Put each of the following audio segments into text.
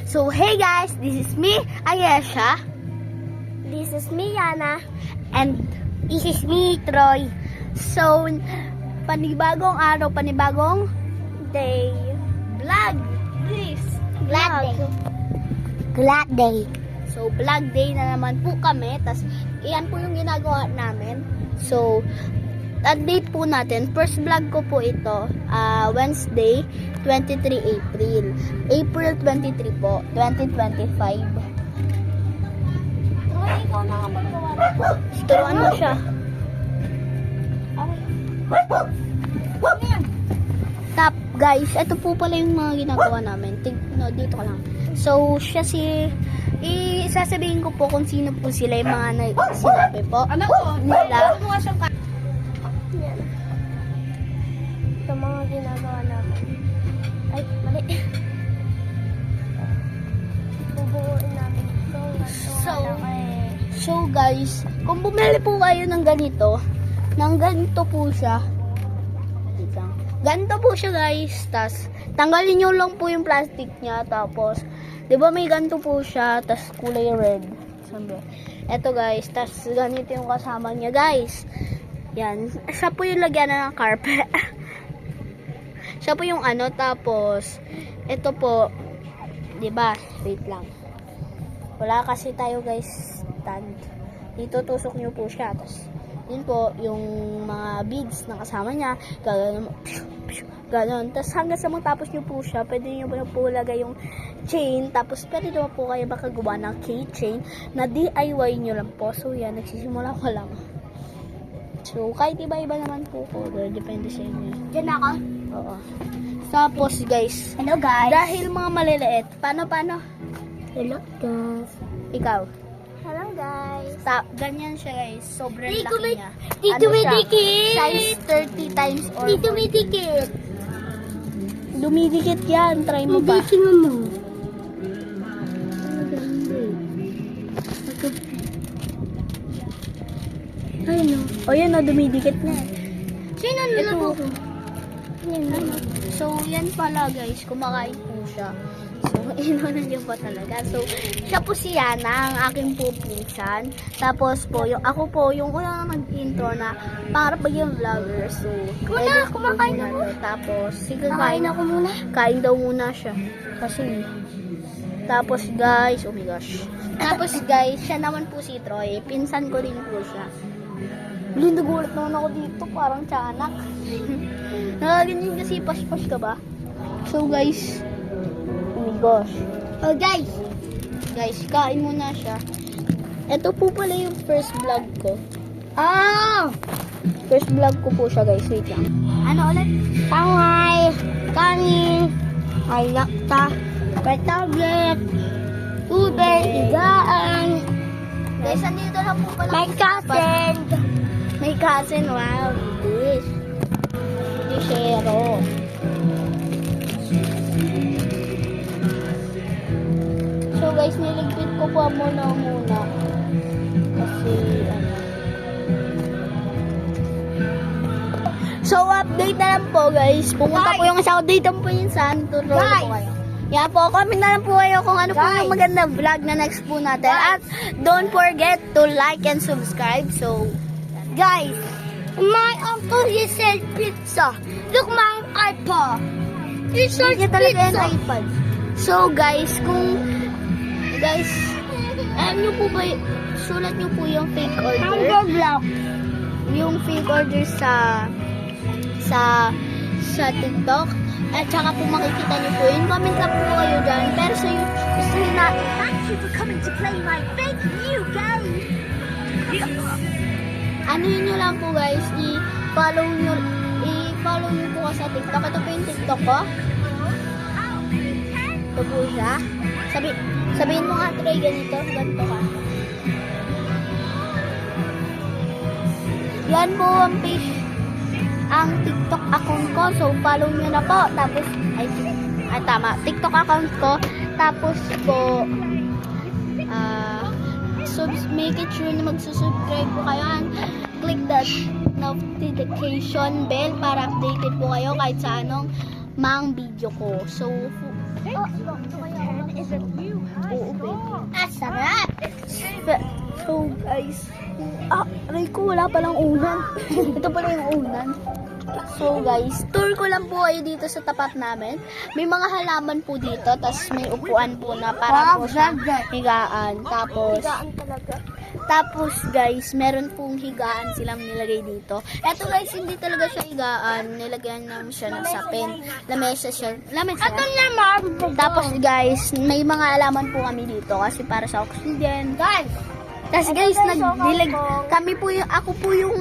So, hey guys, this is me, Ayesha. This is me, Yana. And this is me, Troy. So, panibagong araw, panibagong Day. vlog. Please. Glad day. Glad day. So, vlog day na naman po kami. Tas, iyan po yung ginagawa namin. So, update po natin. First vlog ko po ito, Wednesday, 23 April. April 23 po, 2025. Troy, ikaw na nga magawa nito. Turuan mo siya. Tap, guys, ito po pala yung mga ginagawa namin. Dito ka lang. So, siya sasabihin ko po kung sino po sila yung mga sinabi po. Ano ko? Nila. Yan. Ito mga ginagawa namin. Ay, mali. Bubuuin namin ito. So, guys, kung bumili po kayo ng ganito po siya. Ganito po siya, guys. Tas, tanggalin nyo lang po yung plastic niya. Tapos, di ba may ganito po siya. Tas, kulay red. Sabi. Eto, guys. Tas, ganito yung kasama niya, guys. Yan. Siya po yung lagyan ng carpet. Siya po yung ano. Tapos, ito po. Di ba? Wait lang. Wala kasi tayo, guys. Stand. Dito, tusok nyo po siya. Tapos, yun po, yung mga beads na kasama niya, gano'n. Tapos hanggang sa matapos nyo po siya, pwede nyo po lagay yung chain. Tapos pwede naman po kayo makagawa ng keychain na DIY nyo lang po. So yan, nagsisimula ko lang. So kahit iba-iba naman po ko, depende sa inyo. Diyan ako. Oo. Tapos guys, Hello, guys. dahil mga maliliit, paano? Hello, guys. Ikaw. Hello, guys. Ganyan siya, guys. Sobrang Dito laki may- niya. dito may siya? dikit. Size 30 times or Dito 40. may dikit. Dumidikit yan. Try mo pa. tingnan mo. Ayun o. O yun o, dumidikit na. Sino nilabo ko? So, yan pala guys. Kumakain po siya. So, inunan niyo pa talaga. So, siya po si Yana, ang aking po pinsan. Tapos po, ako po, yung unang nag-intro na para pa yung vlogger. So, edit po kumakain muna ako. to. Tapos, sige, Kakain ako muna. Kain daw muna siya. Kasi, tapos guys, oh my gosh. Tapos guys, siya naman po si Troy. Pinsan ko rin po siya. Nagulat naman ako dito, parang tiyanak. Nakaganyan kasi pas-pas ka ba? So guys, oh my gosh. Oh, guys. Guys, kain muna siya. Ito po pala yung first vlog ko. First vlog ko po siya guys, wait lang. Ano ulit? Tangay, kanin, ay lakta, may tablet, tubig, higaan. Guys, andito lang po pala. May cousin. May cousin, wow. This. Dishero. So guys, niligpit ko po muna. Kasi, So, update na lang po guys. Pumunta po yung asawa dito po yung saan. Tutuloy po kayo. Yan po, comment na lang po kayo kung ano po yung magandang vlog na next po natin. At don't forget to like and subscribe. So, Guys, my uncle, he sell pizza. Look, my iPad. He sells hindi talaga yung pizza. iPad. So, guys, alam nyo po ba, sulat nyo po yung fake order. Vlog. Yung fake order sa TikTok. At saka po makikita nyo po yun. Comment lang po kayo dyan. Pero sa YouTube, Thank you for coming to play my fake new game. ano yun nyo lang po guys, i-follow nyo po sa TikTok. Ito po yung TikTok ko. Ito po siya. Sabihin mo nga, Troy, ganito ka. Yan po ang page, ang TikTok account ko. So, follow nyo na po. Tapos, tama. TikTok account ko. Tapos po, make it sure na magsusubscribe po kayo and click that notification bell para updated po kayo kahit sa anong mang video ko. So, Oo, pwede. Ah, sarap. So guys, aray ko, wala palang unan. Ito pala yung unan. So guys, tour ko lang po kayo dito sa tapat namin. May mga halaman po dito, tapos may upuan po na para po sa higaan. Tapos guys, meron pong higaan silang nilagay dito. Eto guys, hindi talaga siya higaan. Nilagyan namin siya ng sapin. Lamesa siya. Lamesa. Ito naman. Tapos guys, may mga alaman po kami dito kasi para sa oxygen. Guys, Kasi guys, nagdilag kami po yung ako po yung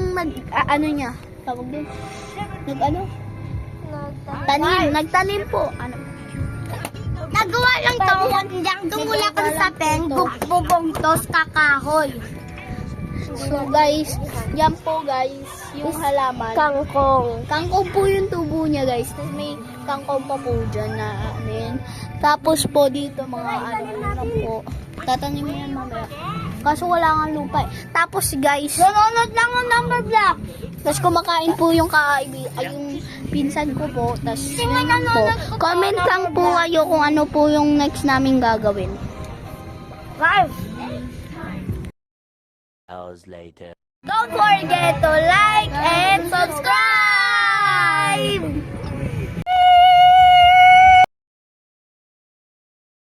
ano niya. Tawag din. Nagtanim po. Ano? nagawa lang to. Doon wala ka sa pen. Bubong tos kakahoy. So guys, yan po guys, yung halaman. Kangkong. Kangkong po yung tubo niya guys. Tapos may kangkong pa po dyan na ano yun. Tapos po dito mga ano lang po. Tatanim yan mamaya. Kaso wala nga lupa eh. Tapos guys, Nanonood lang ang number block. tapos kumakain po yung yung pinsan ko po. Tapos yun po. Comment lang po kayo kung ano po yung next namin gagawin. Guys, Hours later. don't forget to like,